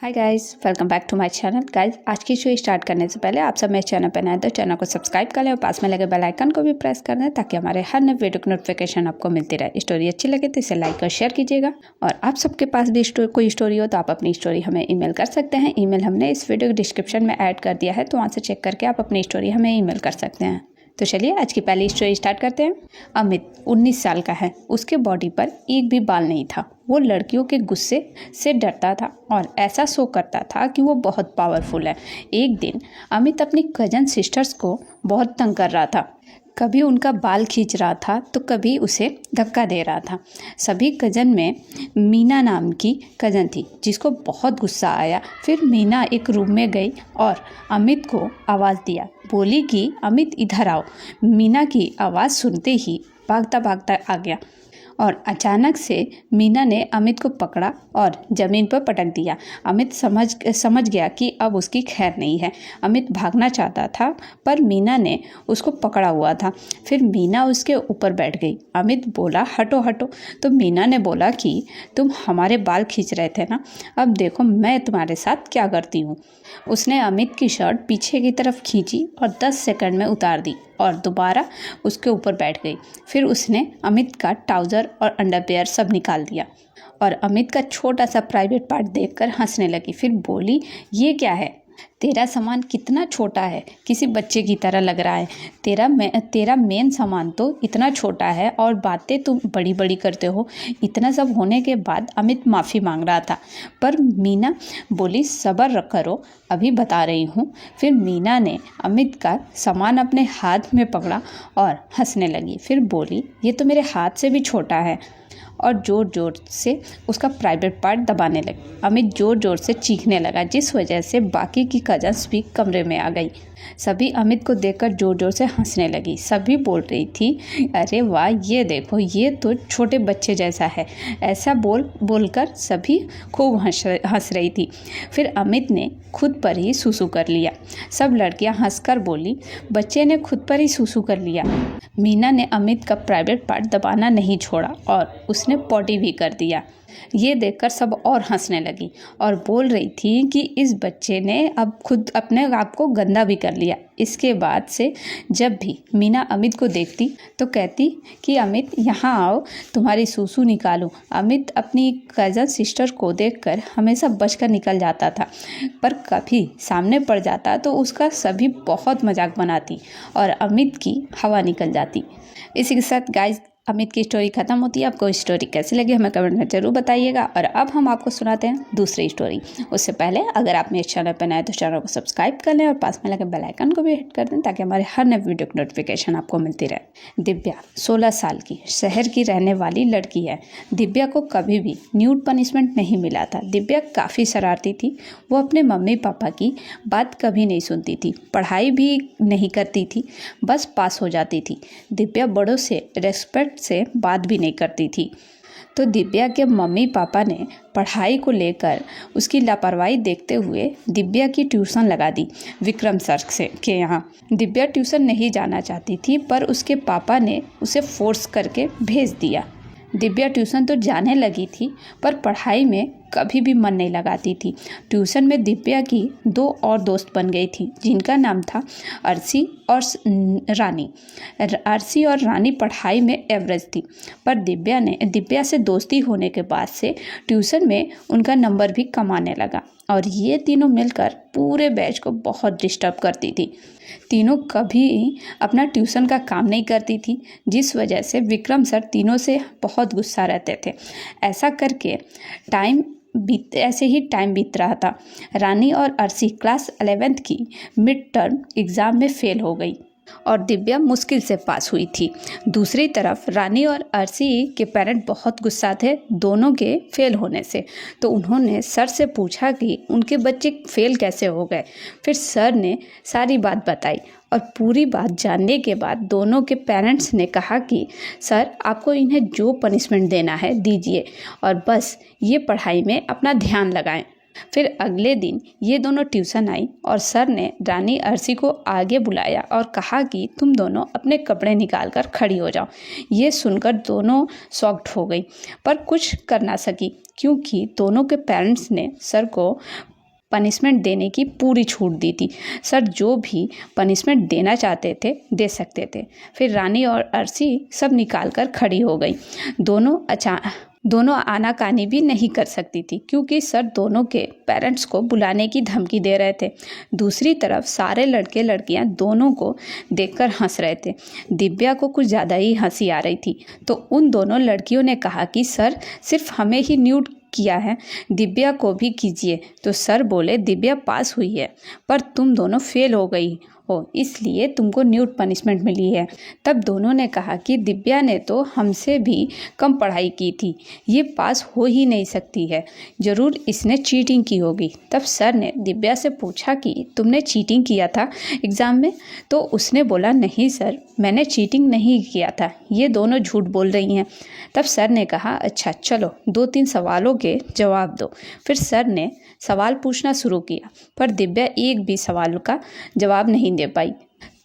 Hi guys, welcome back to my channel. Guys, आज की show start करने से पहले आप सब मेरे चैनल पर नए तो चैनल को सब्सक्राइब कर लें और पास में लगे बेल आइकन को भी प्रेस कर दें ताकि हमारे हर नए वीडियो की नोटिफिकेशन आपको मिलती रहे। स्टोरी अच्छी लगे तो इसे लाइक और शेयर कीजिएगा। और आप सबके पास भी कोई स्टोरी हो तो आप अपनी स्टोरी हमें ईमेल कर सकते हैं। ईमेल हमने इस वीडियो के डिस्क्रिप्शन में ऐड कर दिया है, तो वहाँ से चेक करके आप अपनी स्टोरी हमें ईमेल कर सकते हैं। तो चलिए आज की पहली स्टोरी स्टार्ट करते हैं। अमित 19 साल का है। उसके बॉडी पर एक भी बाल नहीं था। वो लड़कियों के गुस्से से डरता था और ऐसा शो करता था कि वो बहुत पावरफुल है। एक दिन अमित अपनी कजन सिस्टर्स को बहुत तंग कर रहा था। कभी उनका बाल खींच रहा था तो कभी उसे धक्का दे रहा था। सभी कजन में मीना नाम की कजन थी जिसको बहुत गुस्सा आया। फिर मीना एक रूम में गई और अमित को आवाज़ दिया, बोली कि अमित इधर आओ। मीना की आवाज़ सुनते ही भागता भागता आ गया और अचानक से मीना ने अमित को पकड़ा और ज़मीन पर पटक दिया। अमित समझ गया कि अब उसकी खैर नहीं है। अमित भागना चाहता था पर मीना ने उसको पकड़ा हुआ था। फिर मीना उसके ऊपर बैठ गई। अमित बोला, हटो हटो। तो मीना ने बोला कि तुम हमारे बाल खींच रहे थे ना, अब देखो मैं तुम्हारे साथ क्या करती हूँ। उसने अमित की शर्ट पीछे की तरफ खींची और 10 सेकंड में उतार दी और दोबारा उसके ऊपर बैठ गई। फिर उसने अमित का ट्राउज़र और अंडरवियर सब निकाल दिया और अमित का छोटा सा प्राइवेट पार्ट देखकर हंसने लगी। फिर बोली, ये क्या है? तेरा सामान कितना छोटा है, किसी बच्चे की तरह लग रहा है। तेरा मेन सामान तो इतना छोटा है और बातें तुम बड़ी बड़ी करते हो। इतना सब होने के बाद अमित माफ़ी मांग रहा था पर मीना बोली, सब्र करो, अभी बता रही हूँ। फिर मीना ने अमित का सामान अपने हाथ में पकड़ा और हंसने लगी। फिर बोली, ये तो मेरे हाथ से भी छोटा है, और ज़ोर ज़ोर से उसका प्राइवेट पार्ट दबाने लगी। अमित ज़ोर ज़ोर से चीखने लगा जिस वजह से बाकी की कजन्स भी कमरे में आ गई। सभी अमित को देखकर ज़ोर ज़ोर से हंसने लगी। सभी बोल रही थी, अरे वाह, ये देखो, ये तो छोटे बच्चे जैसा है। ऐसा बोलकर सभी खूब हंस रही थी। फिर अमित ने खुद पर ही सुसु कर लिया। सब लड़कियां हंसकर बोली, बच्चे ने खुद पर ही सुसु कर लिया। मीना ने अमित का प्राइवेट पार्ट दबाना नहीं छोड़ा और उसने पॉटी भी कर दिया। ये देखकर सब और हंसने लगी और बोल रही थी कि इस बच्चे ने अब खुद अपने आप को गंदा भी कर लिया। इसके बाद से जब भी मीना अमित को देखती तो कहती कि अमित यहाँ आओ, तुम्हारी सूसू निकालूं। अमित अपनी कज़न सिस्टर को देखकर हमेशा बचकर निकल जाता था, पर कभी सामने पड़ जाता तो उसका सभी बहुत मजाक बनाती और अमित की हवा निकल जाती। इसी के साथ गाइस अमित की स्टोरी खत्म होती है। आपको स्टोरी कैसी लगी हमें कमेंट में ज़रूर बताइएगा। और अब हम आपको सुनाते हैं दूसरी स्टोरी। उससे पहले अगर आप मेरे चैनल पर नए तो चैनल को सब्सक्राइब कर लें और पास में लगे बेल आइकन को भी हिट कर दें ताकि हमारे हर नए वीडियो की नोटिफिकेशन आपको मिलती रहे। दिव्या 16 साल की शहर की रहने वाली लड़की है। दिव्या को कभी भी न्यूड पनिशमेंट नहीं मिला था। दिव्या काफ़ी शरारती थी। वो अपने मम्मी पापा की बात कभी नहीं सुनती थी, पढ़ाई भी नहीं करती थी, बस पास हो जाती थी। दिव्या बड़ों से रेस्पेक्ट से बात भी नहीं करती थी। तो दिव्या के मम्मी पापा ने पढ़ाई को लेकर उसकी लापरवाही देखते हुए दिव्या की ट्यूशन लगा दी विक्रम सर के यहाँ। दिव्या ट्यूशन नहीं जाना चाहती थी पर उसके पापा ने उसे फोर्स करके भेज दिया। दिव्या ट्यूशन तो जाने लगी थी पर पढ़ाई में कभी भी मन नहीं लगाती थी। ट्यूशन में दिव्या की 2 और दोस्त बन गई थी जिनका नाम था अर्शी और रानी। अर्शी और रानी पढ़ाई में एवरेज थी पर दिव्या से दोस्ती होने के बाद से ट्यूशन में उनका नंबर भी कम आने लगा और ये तीनों मिलकर पूरे बैच को बहुत डिस्टर्ब करती थी। तीनों कभी अपना ट्यूशन का काम नहीं करती थी जिस वजह से विक्रम सर तीनों से बहुत गुस्सा रहते थे। ऐसा करके ऐसे ही टाइम बीत रहा था। रानी और अर्शी क्लास 11th की मिड टर्म एग्ज़ाम में फेल हो गई और दिव्या मुश्किल से पास हुई थी। दूसरी तरफ रानी और अर्शी के पेरेंट बहुत गुस्सा थे दोनों के फेल होने से, तो उन्होंने सर से पूछा कि उनके बच्चे फेल कैसे हो गए। फिर सर ने सारी बात बताई और पूरी बात जानने के बाद दोनों के पेरेंट्स ने कहा कि सर, आपको इन्हें जो पनिशमेंट देना है दीजिए और बस ये पढ़ाई में अपना ध्यान लगाएं। फिर अगले दिन ये दोनों ट्यूशन आई और सर ने रानी अर्शी को आगे बुलाया और कहा कि तुम दोनों अपने कपड़े निकाल कर खड़ी हो जाओ। ये सुनकर दोनों शॉक्ड हो गई पर कुछ कर ना सकी, क्योंकि दोनों के पेरेंट्स ने सर को पनिशमेंट देने की पूरी छूट दी थी। सर जो भी पनिशमेंट देना चाहते थे दे सकते थे। फिर रानी और अर्शी सब निकाल कर खड़ी हो गई। दोनों आनाकानी भी नहीं कर सकती थी, क्योंकि सर दोनों के पेरेंट्स को बुलाने की धमकी दे रहे थे। दूसरी तरफ सारे लड़के लड़कियां दोनों को देखकर हंस रहे थे। दिव्या को कुछ ज़्यादा ही हंसी आ रही थी, तो उन दोनों लड़कियों ने कहा कि सर सिर्फ हमें ही न्यूड किया है, दिव्या को भी कीजिए। तो सर बोले दिव्या पास हुई है पर तुम दोनों फेल हो गई हो, इसलिए तुमको न्यूड पनिशमेंट मिली है। तब दोनों ने कहा कि दिव्या ने तो हमसे भी कम पढ़ाई की थी, ये पास हो ही नहीं सकती है, ज़रूर इसने चीटिंग की होगी। तब सर ने दिव्या से पूछा कि तुमने चीटिंग किया था एग्ज़ाम में? तो उसने बोला नहीं सर, मैंने चीटिंग नहीं किया था, ये दोनों झूठ बोल रही हैं। तब सर ने कहा अच्छा चलो 2-3 सवालों के जवाब दो। फिर सर ने सवाल पूछना शुरू किया पर दिव्या एक भी सवाल का जवाब नहीं दे पाई।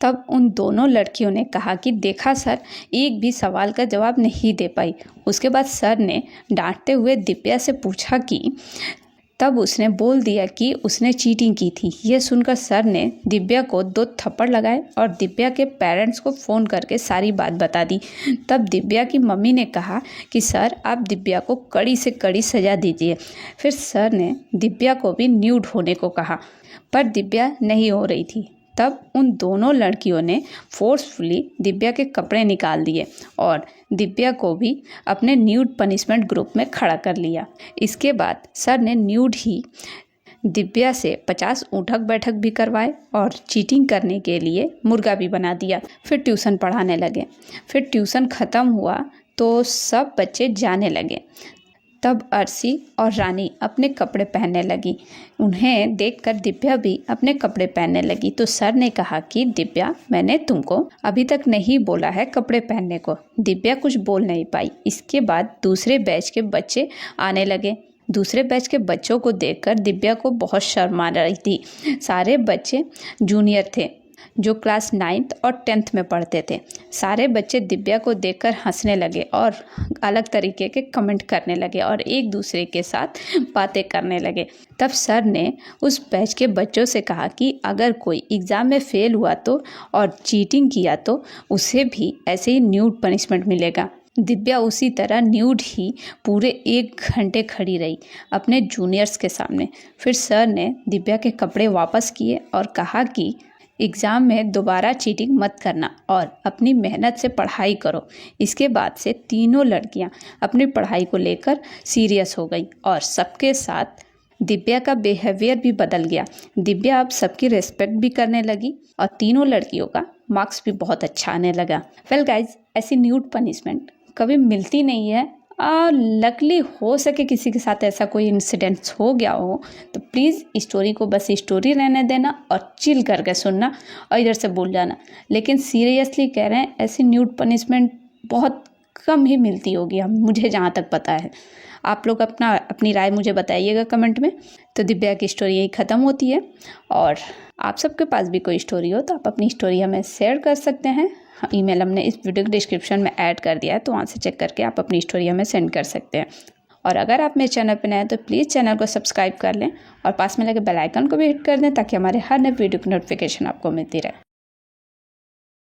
तब उन दोनों लड़कियों ने कहा कि देखा सर, एक भी सवाल का जवाब नहीं दे पाई। उसके बाद सर ने डांटते हुए दिव्या से पूछा कि तब उसने बोल दिया कि उसने चीटिंग की थी। यह सुनकर सर ने दिव्या को 2 थप्पड़ लगाए और दिव्या के पेरेंट्स को फ़ोन करके सारी बात बता दी। तब दिव्या की मम्मी ने कहा कि सर आप दिव्या को कड़ी से कड़ी सज़ा दीजिए। फिर सर ने दिव्या को भी न्यूड होने को कहा पर दिव्या नहीं हो रही थी। तब उन दोनों लड़कियों ने फोर्सफुली दिव्या के कपड़े निकाल दिए और दिव्या को भी अपने न्यूड पनिशमेंट ग्रुप में खड़ा कर लिया। इसके बाद सर ने न्यूड ही दिव्या से 50 उठक बैठक भी करवाए और चीटिंग करने के लिए मुर्गा भी बना दिया। फिर ट्यूशन पढ़ाने लगे। फिर ट्यूशन ख़त्म हुआ तो सब बच्चे जाने लगे। तब अर्शी और रानी अपने कपड़े पहनने लगी। उन्हें देखकर दिव्या भी अपने कपड़े पहनने लगी। तो सर ने कहा कि दिव्या, मैंने तुमको अभी तक नहीं बोला है कपड़े पहनने को। दिव्या कुछ बोल नहीं पाई। इसके बाद दूसरे बैच के बच्चे आने लगे। दूसरे बैच के बच्चों को देखकर दिव्या को बहुत शर्म आ रही थी। सारे बच्चे जूनियर थे जो क्लास 9th और 10th में पढ़ते थे। सारे बच्चे दिव्या को देखकर हंसने लगे और अलग तरीके के कमेंट करने लगे और एक दूसरे के साथ बातें करने लगे। तब सर ने उस बैच के बच्चों से कहा कि अगर कोई एग्ज़ाम में फ़ेल हुआ तो और चीटिंग किया तो उसे भी ऐसे ही न्यूड पनिशमेंट मिलेगा। दिव्या उसी तरह न्यूड ही पूरे 1 घंटे खड़ी रही अपने जूनियर्स के सामने। फिर सर ने दिव्या के कपड़े वापस किए और कहा कि एग्ज़ाम में दोबारा चीटिंग मत करना और अपनी मेहनत से पढ़ाई करो। इसके बाद से तीनों लड़कियां अपनी पढ़ाई को लेकर सीरियस हो गई और सबके साथ दिव्या का बिहेवियर भी बदल गया। दिव्या अब सबकी रिस्पेक्ट भी करने लगी और तीनों लड़कियों का मार्क्स भी बहुत अच्छा आने लगा। वेल गाइज, ऐसी न्यूड पनिशमेंट कभी मिलती नहीं है। लकली हो सके किसी के साथ ऐसा कोई इंसिडेंट्स हो गया हो तो प्लीज़ स्टोरी को बस स्टोरी रहने देना और चिल करके सुनना और इधर से भूल जाना। लेकिन सीरियसली कह रहे हैं, ऐसी न्यूड पनिशमेंट बहुत कम ही मिलती होगी, मुझे जहाँ तक पता है। आप लोग अपनी राय मुझे बताइएगा कमेंट में। तो दिव्या की स्टोरी यही ख़त्म होती है और आप सबके पास भी कोई स्टोरी हो तो आप अपनी स्टोरी हमें शेयर कर सकते हैं। ईमेल हमने इस वीडियो के डिस्क्रिप्शन में ऐड कर दिया है, तो वहाँ से चेक करके आप अपनी स्टोरी हमें सेंड कर सकते हैं। और अगर आप मेरे चैनल पर नए हैं तो प्लीज़ चैनल को सब्सक्राइब कर लें और पास में लगे बेल आइकन को भी हिट कर दें ताकि हमारे हर नए वीडियो की नोटिफिकेशन आपको मिलती रहे।